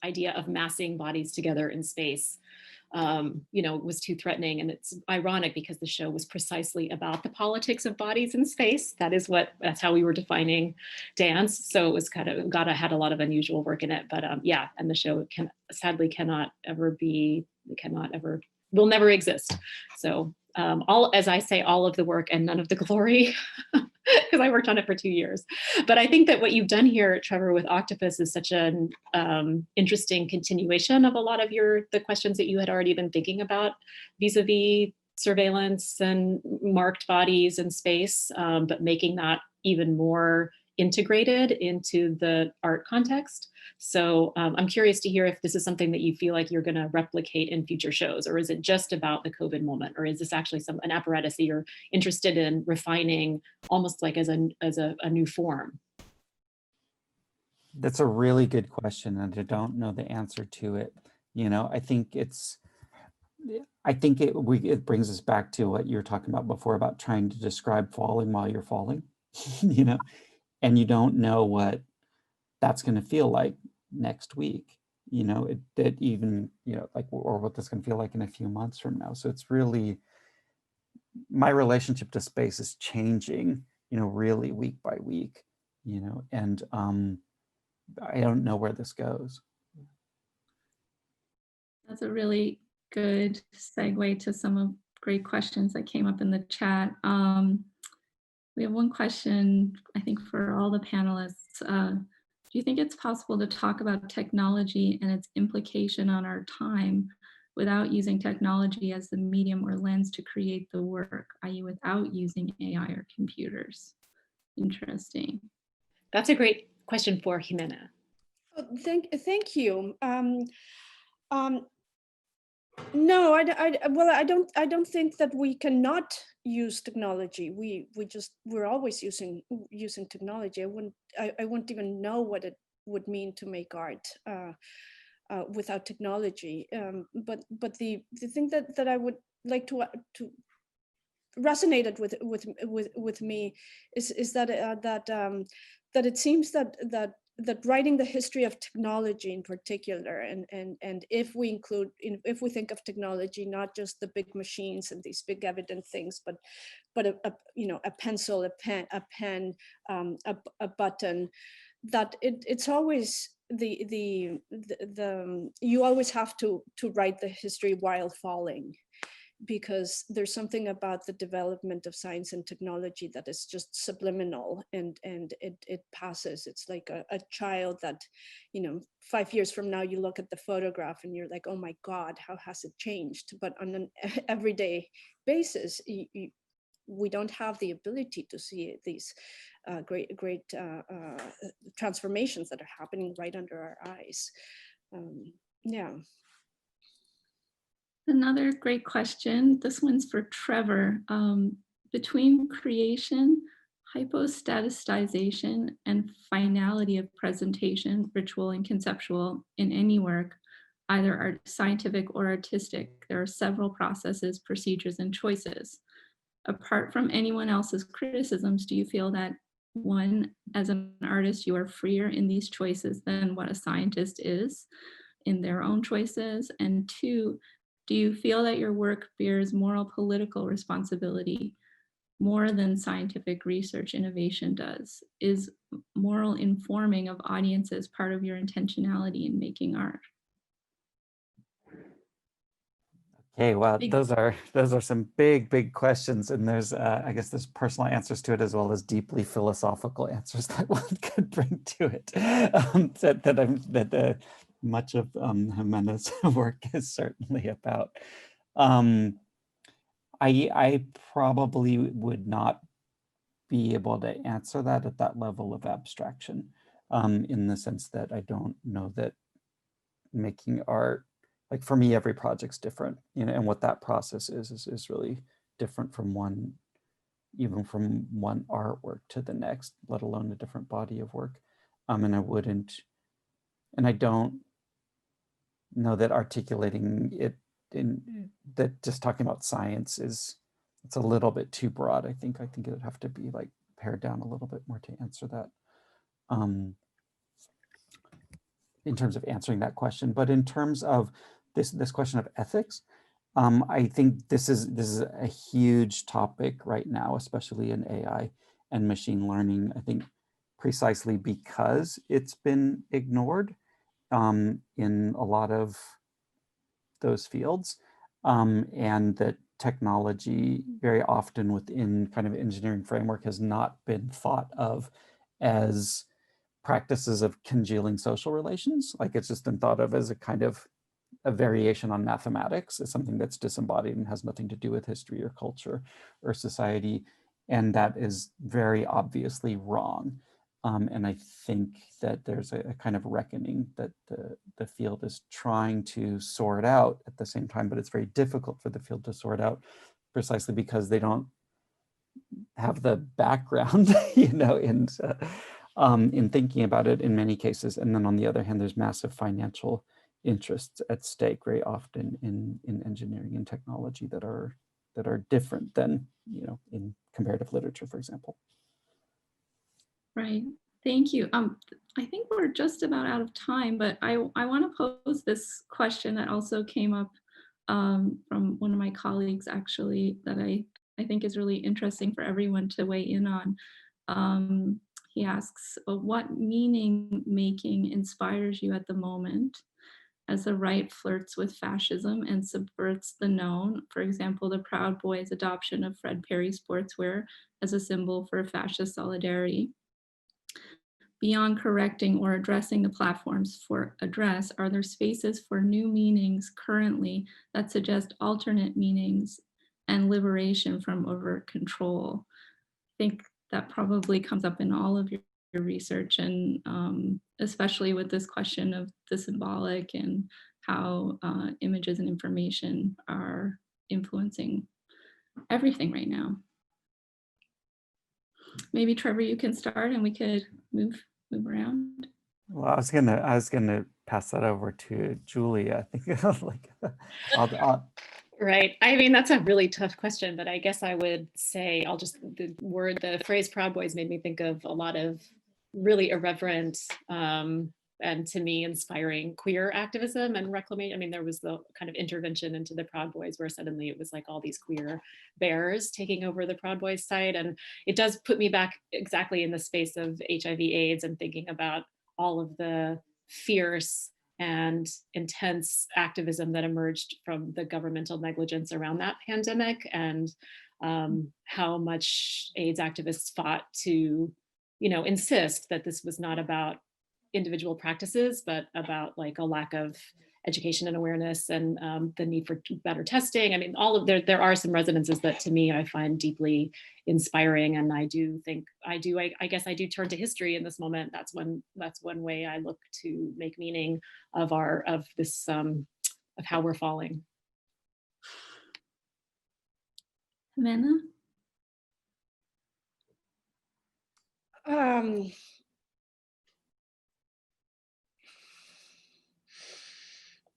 idea of massing bodies together in space, you know, was too threatening. And it's ironic because the show was precisely about the politics of bodies in space. That's how we were defining dance. So it was kind of had a lot of unusual work in it, but yeah, and the show will never exist. So as I say, all of the work and none of the glory, because I worked on it for 2 years. But I think that what you've done here, Trevor, with Octopus is such an interesting continuation of a lot of the questions that you had already been thinking about vis-a-vis surveillance and marked bodies in space, but making that even more integrated into the art context. So I'm curious to hear if this is something that you feel like you're going to replicate in future shows, or is it just about the COVID moment, or is this actually an apparatus that you're interested in refining almost like as a new form? That's a really good question, and I don't know the answer to it. You know, I think it brings us back to what you were talking about before about trying to describe falling while you're falling, you know, and you don't know what that's going to feel like next week, you know, even, you know, like, or what that's going to feel like in a few months from now. So it's really, my relationship to space is changing really week by week, and I don't know where this goes. That's a really good segue to some of great questions that came up in the chat. We have one question, I think, for all the panelists. Do you think it's possible to talk about technology and its implication on our time without using technology as the medium or lens to create the work, i.e. without using AI or computers? Interesting. That's a great question for Jimena. Oh, thank you. No, I don't think that we cannot use technology. We're always using technology. I wouldn't even know what it would mean to make art without technology. But the thing that I would like to resonated with me is that that it seems that writing the history of technology in particular, and if we think of technology not just the big machines and these big evident things, but a pencil, a pen, a button, that it's always you always have to write the history while falling, because there's something about the development of science and technology that is just subliminal, and it passes. It's like a child that, 5 years from now, you look at the photograph and you're like, oh my God, how has it changed? But on an everyday basis, we don't have the ability to see these great transformations that are happening right under our eyes. Yeah. Another great question. This one's for Trevor. Between creation, hypostaticization, and finality of presentation, ritual and conceptual, in any work, either scientific or artistic, there are several processes, procedures, and choices. Apart from anyone else's criticisms, do you feel that, one, as an artist, you are freer in these choices than what a scientist is in their own choices? And two, do you feel that your work bears moral political responsibility more than scientific research innovation does? Is moral informing of audiences part of your intentionality in making art? Okay, well, those are some big questions, and there's I guess there's personal answers to it as well as deeply philosophical answers that one could bring to it. Much of Jimena's work is certainly about. I probably would not be able to answer that at that level of abstraction, in the sense that I don't know that making art, like for me, every project's different, and what that process is really different from one artwork to the next, let alone a different body of work. And I don't know that articulating it that just talking about science it's a little bit too broad. I think it would have to be like pared down a little bit more to answer that, in terms of answering that question. But in terms of this question of ethics, I think this is a huge topic right now, especially in AI and machine learning. I think precisely because it's been ignored in a lot of those fields, and that technology very often within kind of engineering framework has not been thought of as practices of congealing social relations. Like it's just been thought of as a kind of a variation on mathematics, as something that's disembodied and has nothing to do with history or culture or society. And that is very obviously wrong. And I think that there's a kind of reckoning that the field is trying to sort out at the same time, but it's very difficult for the field to sort out precisely because they don't have the background, in thinking about it in many cases. And then on the other hand, there's massive financial interests at stake very often in engineering and technology that are different than, in comparative literature, for example. Right. Thank you. I think we're just about out of time, but I want to pose this question that also came up from one of my colleagues, actually, that I think is really interesting for everyone to weigh in on. He asks, what meaning making inspires you at the moment as the right flirts with fascism and subverts the known? For example, the Proud Boys' adoption of Fred Perry sportswear as a symbol for fascist solidarity. Beyond correcting or addressing the platforms for address, are there spaces for new meanings currently that suggest alternate meanings and liberation from overt control? I think that probably comes up in all of your research, and especially with this question of the symbolic and how images and information are influencing everything right now. Maybe Trevor, you can start and we could move around. Well, I was gonna pass that over to Julia. I think like I'll Right. I mean, that's a really tough question, but I guess I would say the phrase Proud Boys made me think of a lot of really irreverent and to me inspiring queer activism and reclamation. I mean, there was the kind of intervention into the Proud Boys where suddenly it was like all these queer bears taking over the Proud Boys site. And it does put me back exactly in the space of HIV AIDS and thinking about all of the fierce and intense activism that emerged from the governmental negligence around that pandemic, and how much AIDS activists fought to, insist that this was not about individual practices, but about like a lack of education and awareness and the need for better testing. I mean, there are some resonances that to me I find deeply inspiring, and I guess I do turn to history in this moment. That's one way I look to make meaning of this of how we're falling. Jimena?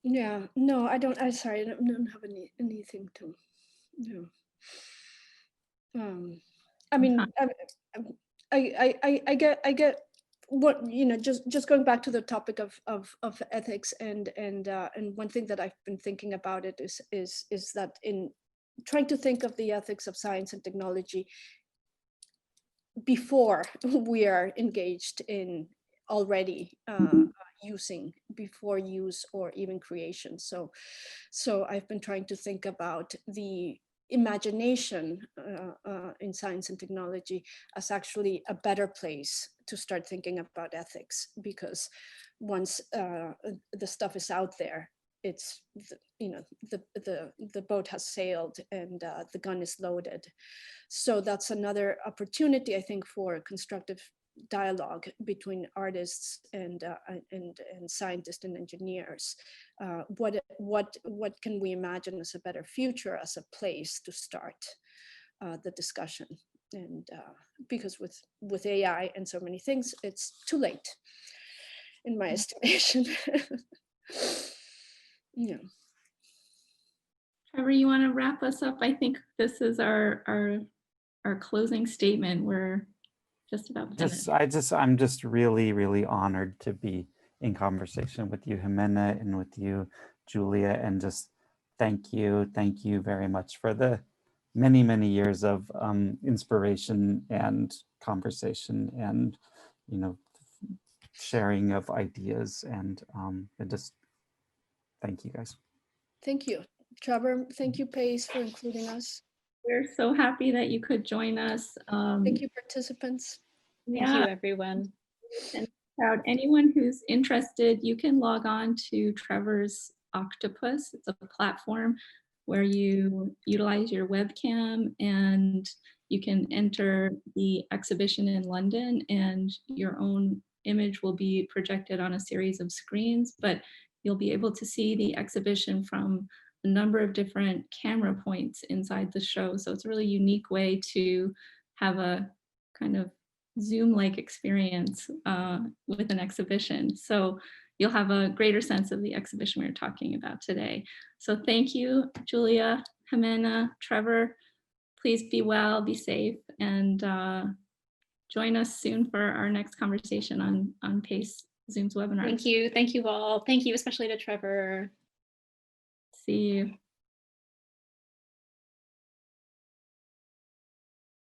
Yeah, no, I don't. I'm sorry, I don't have anything to. No. I mean, I get what, just going back to the topic of ethics, and one thing that I've been thinking about it is that in trying to think of the ethics of science and technology before we are engaged in already using, before use or even creation. So I've been trying to think about the imagination in science and technology as actually a better place to start thinking about ethics, because once the stuff is out there, it's the boat has sailed and the gun is loaded. So that's another opportunity, I think, for constructive dialogue between artists and scientists and engineers. What can we imagine as a better future, as a place to start the discussion? And because with AI and so many things, it's too late, in my estimation. Yeah. Trevor, you want to wrap us up? I think this is our closing statement. We're just about finished. I'm just really, really honored to be in conversation with you, Jimena, and with you, Julia, and just thank you very much for the many, many years of inspiration and conversation and, sharing of ideas, and just thank you guys. Thank you, Trevor. Thank you, Pace, for including us. We're so happy that you could join us. Thank you, participants. Thank you, everyone. And proud. Anyone who's interested, you can log on to Trevor's Octopus. It's a platform where you utilize your webcam and you can enter the exhibition in London, and your own image will be projected on a series of screens, but you'll be able to see the exhibition from a number of different camera points inside the show. So it's a really unique way to have a kind of Zoom-like experience with an exhibition. So you'll have a greater sense of the exhibition we were talking about today. So thank you, Julia, Jimena, Trevor. Please be well, be safe, and join us soon for our next conversation on PACE Zoom's webinar. Thank you all. Thank you especially to Trevor. See you.